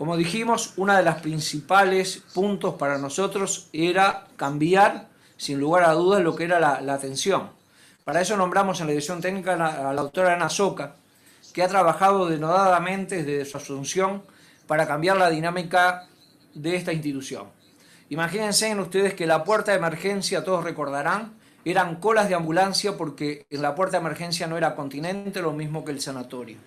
Como dijimos, una de las principales puntos para nosotros era cambiar, sin lugar a dudas, lo que era la atención. Para eso nombramos en la dirección técnica a la doctora Ana Soca, que ha trabajado denodadamente desde su asunción para cambiar la dinámica de esta institución. Imagínense en ustedes que la puerta de emergencia, todos recordarán, eran colas de ambulancia porque en la puerta de emergencia no era continente, lo mismo que el sanatorio.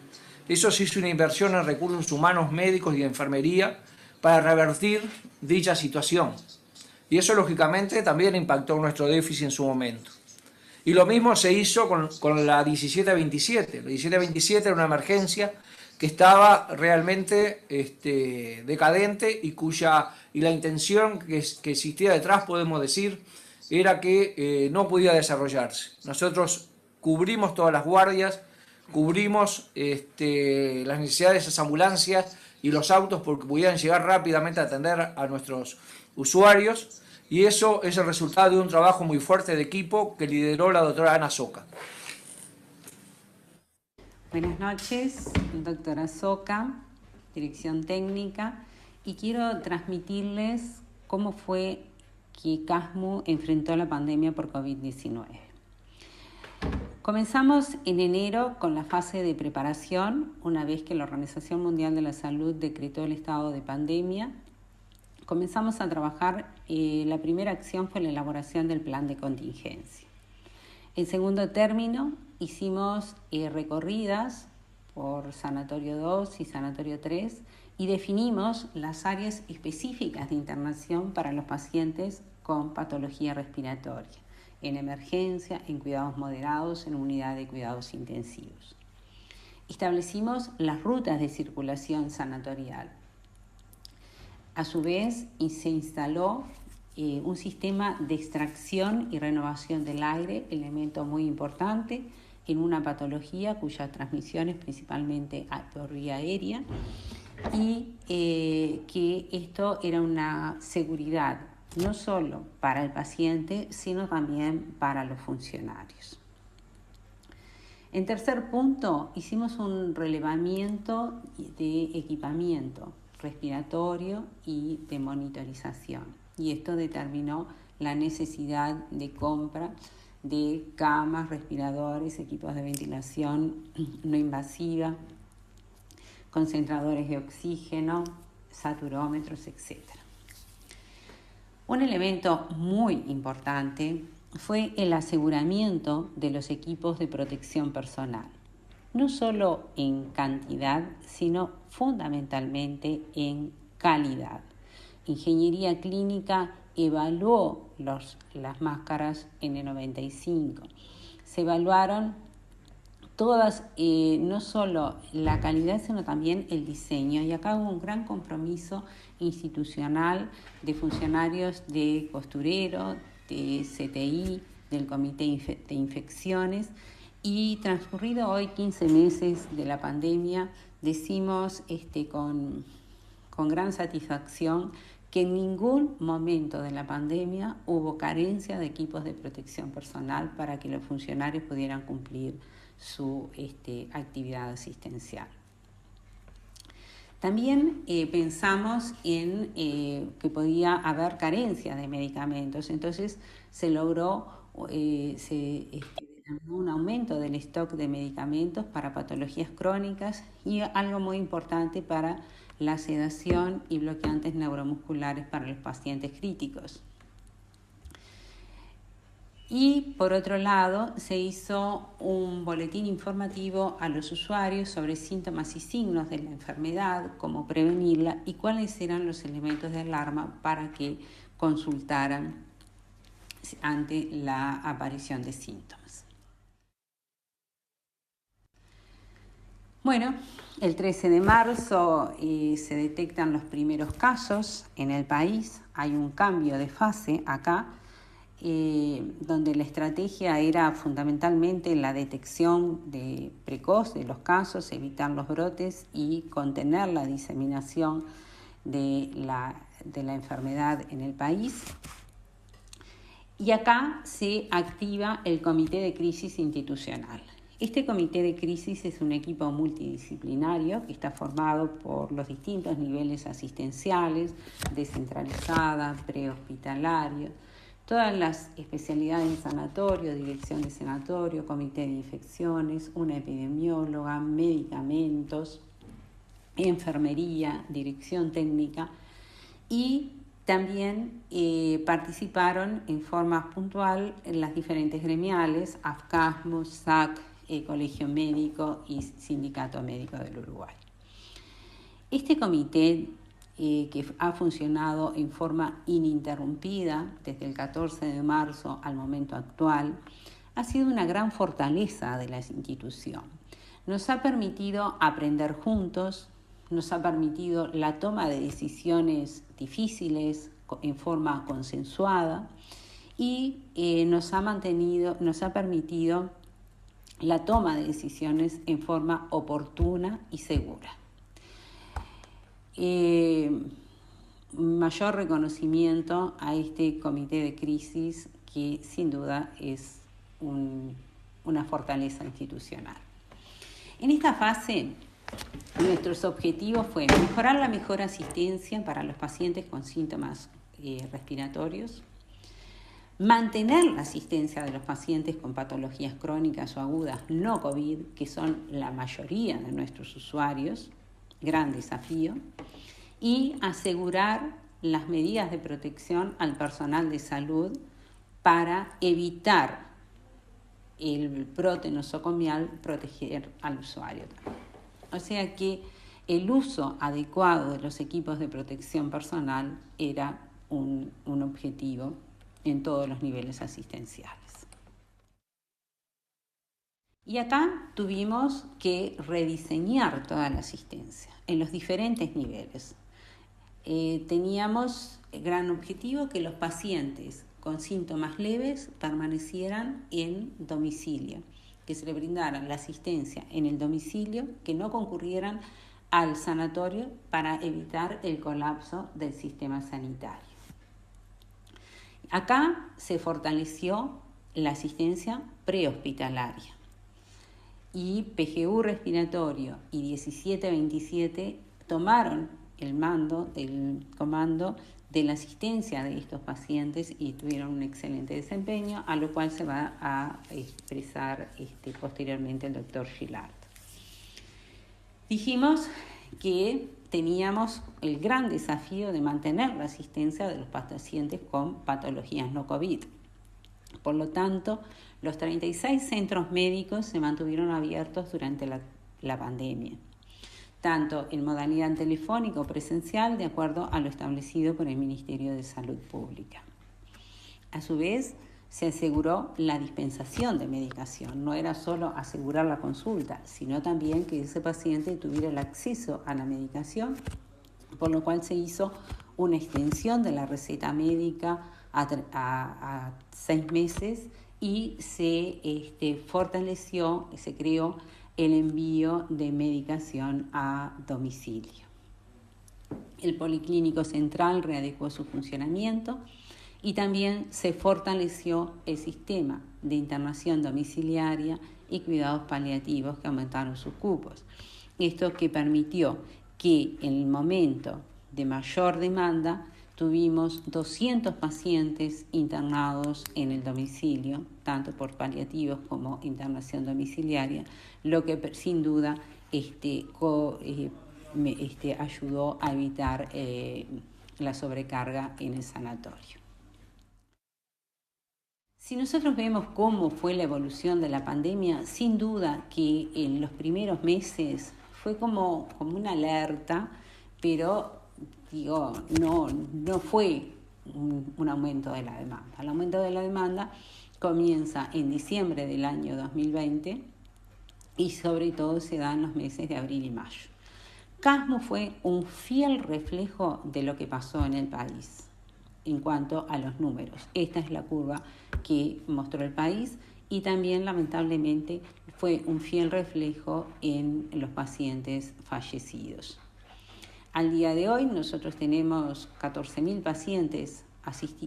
Eso se hizo una inversión en recursos humanos, médicos y enfermería para revertir dicha situación. Y eso lógicamente también impactó en nuestro déficit en su momento. Y lo mismo se hizo con la 1727. La 1727 era una emergencia que estaba realmente decadente y la intención que existía detrás, podemos decir, era que no podía desarrollarse. Nosotros cubrimos todas las guardias, cubrimos las necesidades de esas ambulancias y los autos porque pudieran llegar rápidamente a atender a nuestros usuarios, y eso es el resultado de un trabajo muy fuerte de equipo que lideró la doctora Ana Soca. Buenas noches, doctora Soca, dirección técnica, y quiero transmitirles cómo fue que CASMU enfrentó la pandemia por COVID-19. Comenzamos en enero con la fase de preparación, una vez que la Organización Mundial de la Salud decretó el estado de pandemia. Comenzamos a trabajar, la primera acción fue la elaboración del plan de contingencia. En segundo término, hicimos recorridas por Sanatorio 2 y Sanatorio 3 y definimos las áreas específicas de internación para los pacientes con patología respiratoria, en emergencia, en cuidados moderados, en unidad de cuidados intensivos. Establecimos las rutas de circulación sanatorial. A su vez, se instaló un sistema de extracción y renovación del aire, elemento muy importante en una patología cuya transmisión es principalmente por vía aérea, y que esto era una seguridad no solo para el paciente, sino también para los funcionarios. En tercer punto, hicimos un relevamiento de equipamiento respiratorio y de monitorización, y esto determinó la necesidad de compra de camas, respiradores, equipos de ventilación no invasiva, concentradores de oxígeno, saturómetros, etc. Un elemento muy importante fue el aseguramiento de los equipos de protección personal, no solo en cantidad, sino fundamentalmente en calidad. Ingeniería Clínica evaluó las máscaras N95. Se evaluaron todas, no solo la calidad, sino también el diseño. Y acá hubo un gran compromiso institucional de funcionarios de Costurero, de CTI, del Comité de Infecciones. Y transcurrido hoy 15 meses de la pandemia, decimos con gran satisfacción que en ningún momento de la pandemia hubo carencia de equipos de protección personal para que los funcionarios pudieran cumplir su actividad asistencial. También pensamos en que podía haber carencia de medicamentos, entonces se logró un aumento del stock de medicamentos para patologías crónicas y algo muy importante para la sedación y bloqueantes neuromusculares para los pacientes críticos. Y por otro lado, se hizo un boletín informativo a los usuarios sobre síntomas y signos de la enfermedad, cómo prevenirla y cuáles eran los elementos de alarma para que consultaran ante la aparición de síntomas. Bueno, el 13 de marzo se detectan los primeros casos en el país. Hay un cambio de fase acá, donde la estrategia era fundamentalmente la detección precoz de los casos, evitar los brotes y contener la diseminación de la enfermedad en el país. Y acá se activa el Comité de Crisis Institucional. Este comité de crisis es un equipo multidisciplinario que está formado por los distintos niveles asistenciales, descentralizada, prehospitalario, todas las especialidades en sanatorio, dirección de sanatorio, comité de infecciones, una epidemióloga, medicamentos, enfermería, dirección técnica, y también participaron en forma puntual en las diferentes gremiales, AFCASMUS, SAC, Colegio Médico y Sindicato Médico del Uruguay. Este comité, que ha funcionado en forma ininterrumpida desde el 14 de marzo al momento actual, ha sido una gran fortaleza de la institución. Nos ha permitido aprender juntos, nos ha permitido la toma de decisiones difíciles en forma consensuada y nos ha permitido la toma de decisiones en forma oportuna y segura. Mayor reconocimiento a este comité de crisis, que sin duda es una fortaleza institucional. En esta fase, nuestros objetivos fueron mejorar la mejor asistencia para los pacientes con síntomas respiratorios, mantener la asistencia de los pacientes con patologías crónicas o agudas no COVID, que son la mayoría de nuestros usuarios, gran desafío, y asegurar las medidas de protección al personal de salud para evitar el brote nosocomial, proteger al usuario también. O sea que el uso adecuado de los equipos de protección personal era un objetivo en todos los niveles asistenciales. Y acá tuvimos que rediseñar toda la asistencia en los diferentes niveles. Teníamos el gran objetivo que los pacientes con síntomas leves permanecieran en domicilio, que se le brindara la asistencia en el domicilio, que no concurrieran al sanatorio para evitar el colapso del sistema sanitario. Acá se fortaleció la asistencia prehospitalaria y PGU Respiratorio y 1727 tomaron el comando de la asistencia de estos pacientes y tuvieron un excelente desempeño, a lo cual se va a expresar posteriormente el doctor Gillard. Dijimos que teníamos el gran desafío de mantener la asistencia de los pacientes con patologías no COVID. Por lo tanto, los 36 centros médicos se mantuvieron abiertos durante la pandemia, tanto en modalidad telefónica o presencial, de acuerdo a lo establecido por el Ministerio de Salud Pública. A su vez, se aseguró la dispensación de medicación. No era solo asegurar la consulta, sino también que ese paciente tuviera el acceso a la medicación, por lo cual se hizo una extensión de la receta médica a 6 meses y se fortaleció, se creó el envío de medicación a domicilio. El Policlínico Central readecuó su funcionamiento y también se fortaleció el sistema de internación domiciliaria y cuidados paliativos, que aumentaron sus cupos. Esto que permitió que en el momento de mayor demanda tuvimos 200 pacientes internados en el domicilio, tanto por paliativos como internación domiciliaria, lo que sin duda ayudó a evitar la sobrecarga en el sanatorio. Si nosotros vemos cómo fue la evolución de la pandemia, sin duda que en los primeros meses fue como una alerta, pero no fue un aumento de la demanda. El aumento de la demanda comienza en diciembre del año 2020 y sobre todo se da en los meses de abril y mayo. CASMU fue un fiel reflejo de lo que pasó en el país en cuanto a los números. Esta es la curva que mostró el país y también lamentablemente fue un fiel reflejo en los pacientes fallecidos. Al día de hoy nosotros tenemos 14.000 pacientes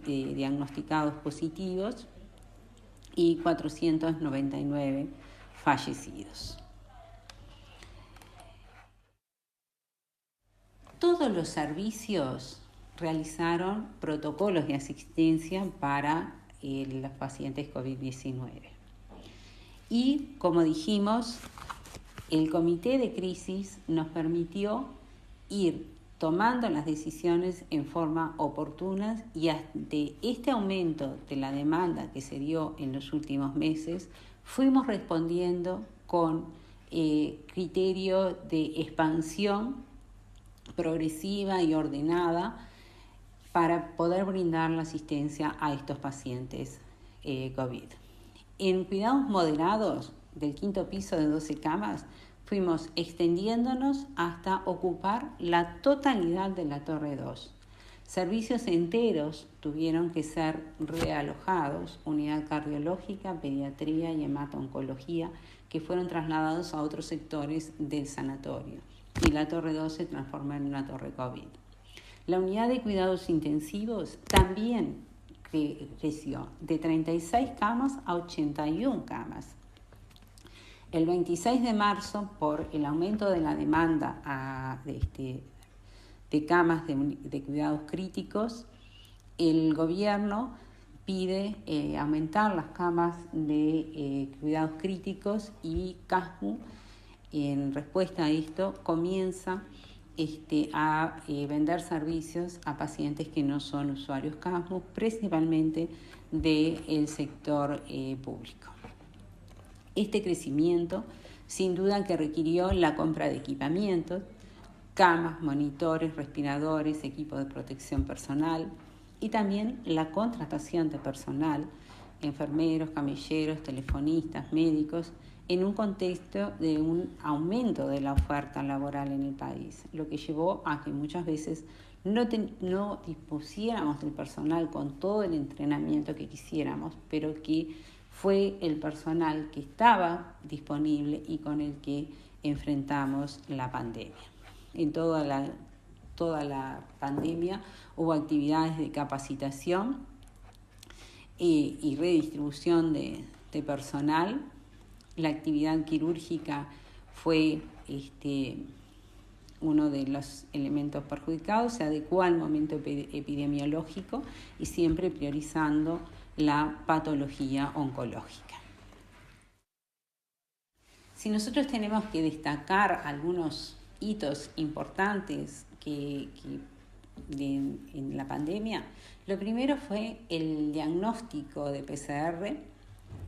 diagnosticados positivos y 499 fallecidos. Todos los servicios realizaron protocolos de asistencia para los pacientes COVID-19. Y, como dijimos, el comité de crisis nos permitió ir tomando las decisiones en forma oportuna y ante este aumento de la demanda que se dio en los últimos meses, fuimos respondiendo con criterio de expansión progresiva y ordenada para poder brindar la asistencia a estos pacientes COVID. En cuidados moderados, del quinto piso de 12 camas, fuimos extendiéndonos hasta ocupar la totalidad de la Torre 2. Servicios enteros tuvieron que ser realojados, unidad cardiológica, pediatría y hemato-oncología, que fueron trasladados a otros sectores del sanatorio. Y la Torre 2 se transformó en una torre COVID. La unidad de cuidados intensivos también creció de 36 camas a 81 camas. El 26 de marzo, por el aumento de la demanda de camas de cuidados críticos, el gobierno pide aumentar las camas de cuidados críticos y CASMU, en respuesta a esto, comienza a vender servicios a pacientes que no son usuarios CASMU, principalmente del sector público. Este crecimiento, sin duda, que requirió la compra de equipamientos, camas, monitores, respiradores, equipos de protección personal y también la contratación de personal, enfermeros, camilleros, telefonistas, médicos, en un contexto de un aumento de la oferta laboral en el país, lo que llevó a que muchas veces no dispusiéramos del personal con todo el entrenamiento que quisiéramos, pero que fue el personal que estaba disponible y con el que enfrentamos la pandemia. En toda la pandemia hubo actividades de capacitación y redistribución de personal. La actividad quirúrgica fue uno de los elementos perjudicados, se adecuó al momento epidemiológico y siempre priorizando la patología oncológica. Si nosotros tenemos que destacar algunos hitos importantes en la pandemia, lo primero fue el diagnóstico de PCR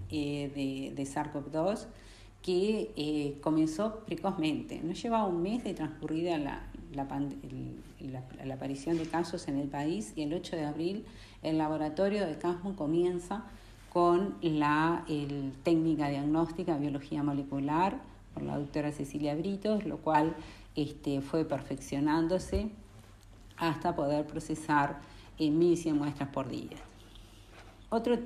de SARS-CoV-2 que comenzó precozmente. No llevaba un mes de transcurrida la aparición de casos en el país y el 8 de abril el laboratorio de CASMU comienza con la técnica diagnóstica biología molecular por la doctora Cecilia Britos, lo cual fue perfeccionándose hasta poder procesar 1.100 muestras por día. Otro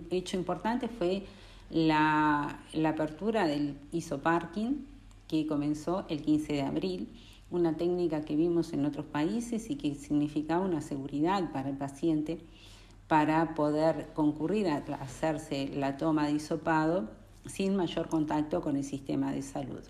hecho importante fue la apertura del isoparking, que comenzó el 15 de abril, una técnica que vimos en otros países y que significaba una seguridad para el paciente para poder concurrir a hacerse la toma de hisopado sin mayor contacto con el sistema de salud.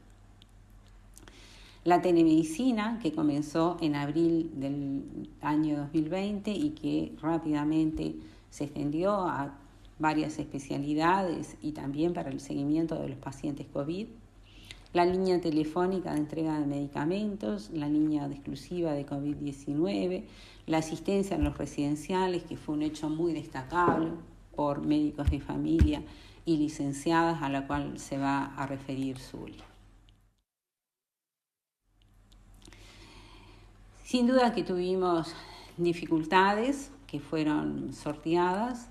La telemedicina, que comenzó en abril del año 2020 y que rápidamente se extendió a varias especialidades y también para el seguimiento de los pacientes COVID. La línea telefónica de entrega de medicamentos, la línea exclusiva de COVID-19, la asistencia en los residenciales, que fue un hecho muy destacable por médicos de familia y licenciadas, a la cual se va a referir Zuli. Sin duda que tuvimos dificultades que fueron sorteadas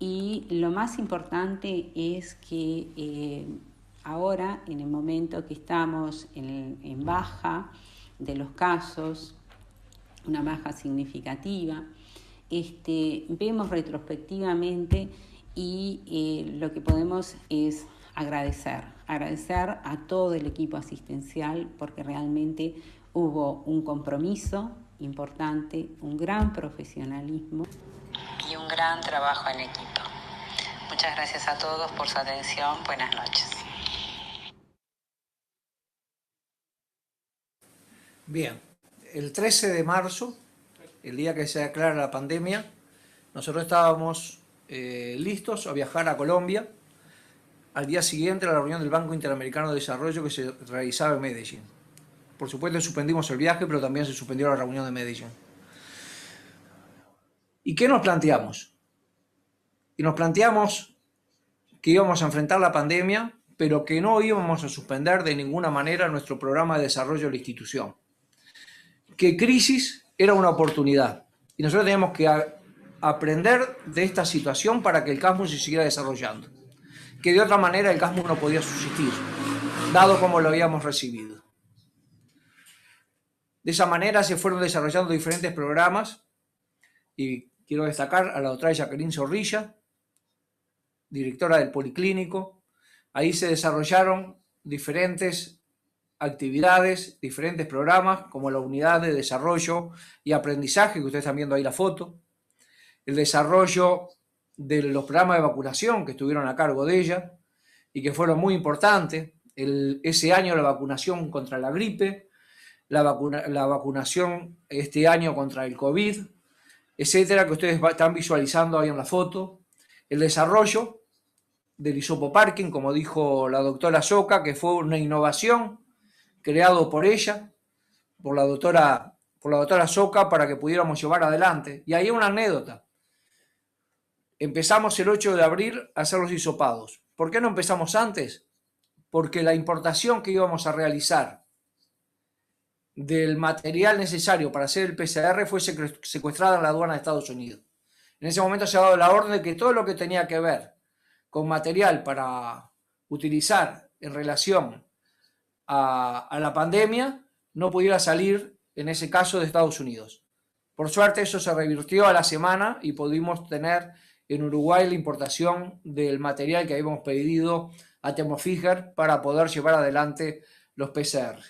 y lo más importante es que ahora, en el momento que estamos en baja de los casos, una baja significativa, vemos retrospectivamente y lo que podemos es agradecer a todo el equipo asistencial porque realmente hubo un compromiso importante, un gran profesionalismo y un gran trabajo en equipo. Muchas gracias a todos por su atención. Buenas noches. Bien, el 13 de marzo, el día que se declara la pandemia, nosotros estábamos listos a viajar a Colombia al día siguiente a la reunión del Banco Interamericano de Desarrollo que se realizaba en Medellín. Por supuesto suspendimos el viaje, pero también se suspendió la reunión de Medellín. ¿Y qué nos planteamos? Y nos planteamos que íbamos a enfrentar la pandemia, pero que no íbamos a suspender de ninguna manera nuestro programa de desarrollo de la institución. Que crisis era una oportunidad y nosotros teníamos que aprender de esta situación para que el CASMUS se siguiera desarrollando. Que de otra manera el CASMUS no podía subsistir, dado como lo habíamos recibido. De esa manera se fueron desarrollando diferentes programas y quiero destacar a la doctora Jacqueline Zorrilla, directora del Policlínico. Ahí se desarrollaron diferentes actividades, diferentes programas, como la unidad de desarrollo y aprendizaje, que ustedes están viendo ahí la foto, el desarrollo de los programas de vacunación que estuvieron a cargo de ella y que fueron muy importantes. Ese año la vacunación contra la gripe, la vacunación este año contra el COVID, etcétera, que ustedes están visualizando ahí en la foto. El desarrollo del isopoparking, como dijo la doctora Soca, que fue una innovación creado por ella, por la doctora Soca, para que pudiéramos llevar adelante. Y ahí una anécdota. Empezamos el 8 de abril a hacer los hisopados. ¿Por qué no empezamos antes? Porque la importación que íbamos a realizar del material necesario para hacer el PCR fue secuestrada en la aduana de Estados Unidos. En ese momento se ha dado la orden de que todo lo que tenía que ver con material para utilizar en relación a la pandemia no pudiera salir, en ese caso, de Estados Unidos. Por suerte eso se revirtió a la semana y pudimos tener en Uruguay la importación del material que habíamos pedido a Thermo Fisher para poder llevar adelante los PCR.